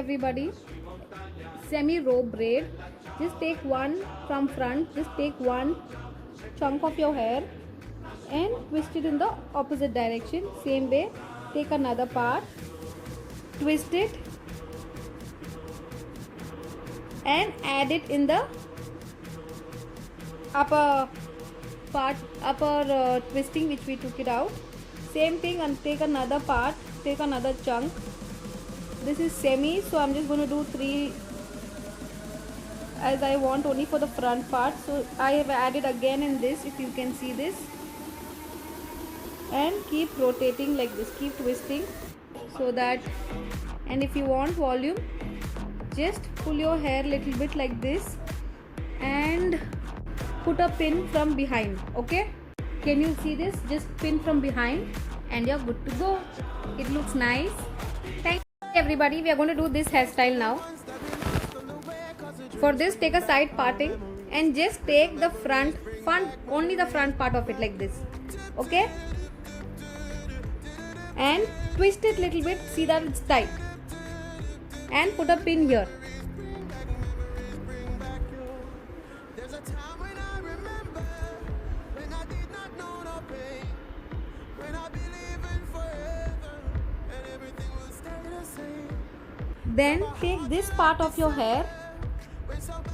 everybody, semi row braid. Just take one from front, just take one chunk of your hair and twist it in the opposite direction. Same way, take another part, twist it and add it in the upper part, twisting which we took it out. Same thing, and take another part, take another chunk. This is semi, so I'm just going to do 3 as I want only for the front part. So I have added again in this, if you can see this, and keep rotating like this, keep twisting so that, and if you want volume, just pull your hair little bit like this and put a pin from behind. Okay, can you see this? Just pin from behind and you're good to go. It looks nice. Thank you everybody. We are going to do this hairstyle now. For this, take a side parting and just take the front, only the front part of it like this. Okay, and twist it little bit, see that it's tight, and put a pin here. Then take this part of your hair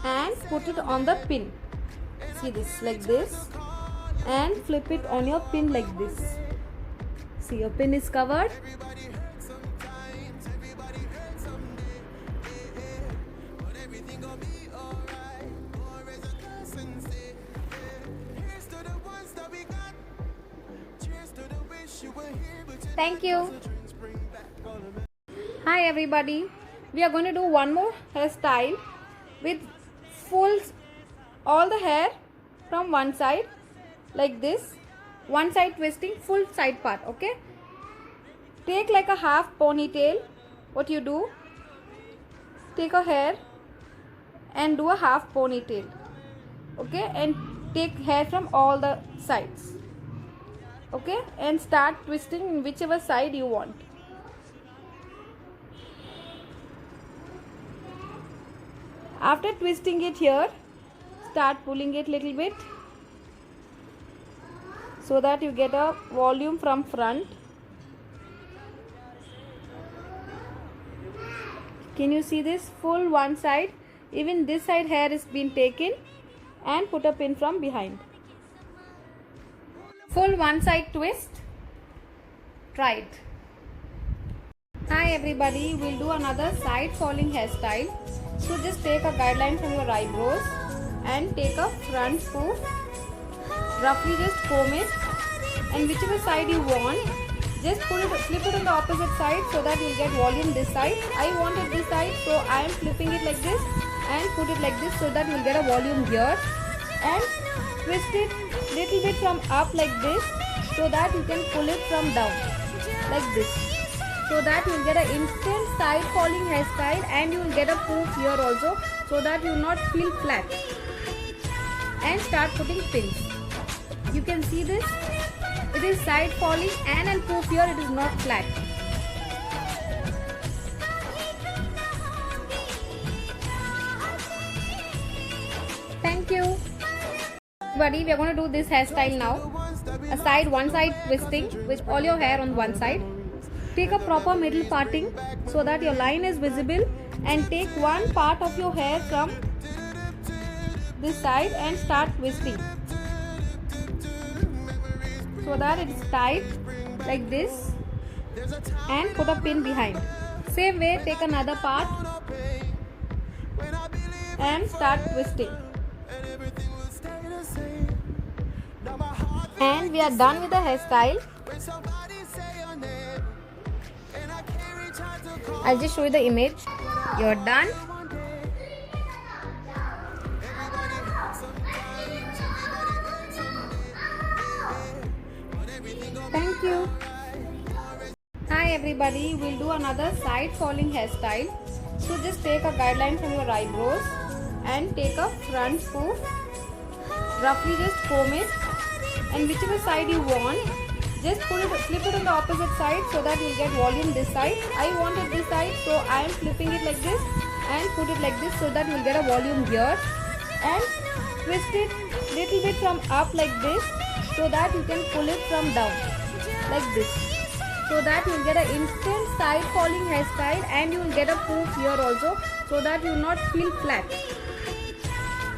and put it on the pin. See this, like this, and flip it on your pin like this. See, your pin is covered. Thank you. Hi everybody. We are going to do one more hairstyle with full all the hair from one side like this, one side twisting, full side part. Okay, take like a half ponytail. What you do, take a hair and do a half ponytail. Okay, and take hair from all the sides. Okay, and start twisting in whichever side you want. After twisting it here, start pulling it little bit so that you get a volume from front. Can you see this? Full one side, even this side hair is been taken, and put a pin from behind. Full one side twist. Try it. Hi everybody, we'll do another side falling hairstyle. So just take a guideline from your eyebrows and take a front poof, roughly just comb it, and whichever side you want, just flip it on the opposite side so that you'll get volume this side. I wanted this side, so I am flipping it like this and put it like this so that you'll get a volume here, and twist it little bit from up like this so that you can pull it from down like this, so that you will get an instant side falling hairstyle, and you will get a poof here also so that you will not feel flat. And start putting pins. You can see this, it is side falling and poof here, it is not flat. Thank you everybody. We are going to do this hairstyle now. One side twisting with all your hair on one side. Take a proper middle parting so that your line is visible, and take one part of your hair from this side and start twisting so that it is tight like this, and put a pin behind. Same way, take another part and start twisting. And we are done with the hairstyle. I'll just show you the image. You're done. Thank you. Hi everybody, we'll do another side falling hairstyle. So just take a guideline from your eyebrows and take a front poof, roughly just comb it, and whichever side you want, just flip it on the opposite side so that you get volume this side. I wanted this side, so I am flipping it like this and put it like this so that you will get a volume here, and twist it little bit from up like this so that you can pull it from down like this, so that you will get an instant side falling hairstyle, and you will get a poof here also so that you will not feel flat.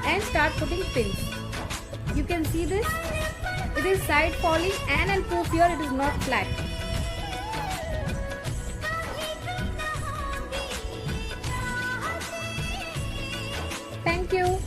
And start putting pins. You can see this, it is side falling and poof here, it is not flat. Thank you.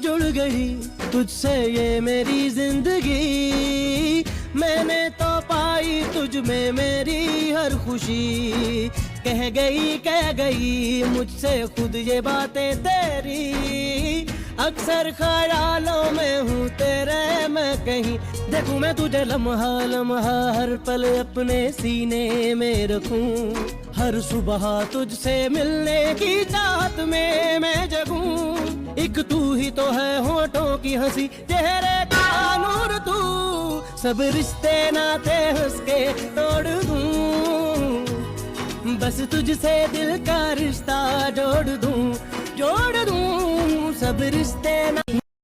जुड़ गई तुझसे ये मेरी जिंदगी, मैंने तो पाई तुझ में मेरी हर खुशी। कह गई मुझसे खुद ये बातें तेरी, अक्सर ख्यालों में हूँ तेरे मैं कहीं। देखूं मैं तुझे लम्हा लम्हा हर पल अपने सीने में रखूं, हर सुबह तुझसे मिलने की चाहत में मैं जगूं। एक तू ही तो है होठों की हंसी, चेहरे का नूर तू, सब रिश्ते नाते हंस के तोड़ दूं। बस तुझसे दिल का रिश्ता जोड़ दूं, सब रिश्ते ना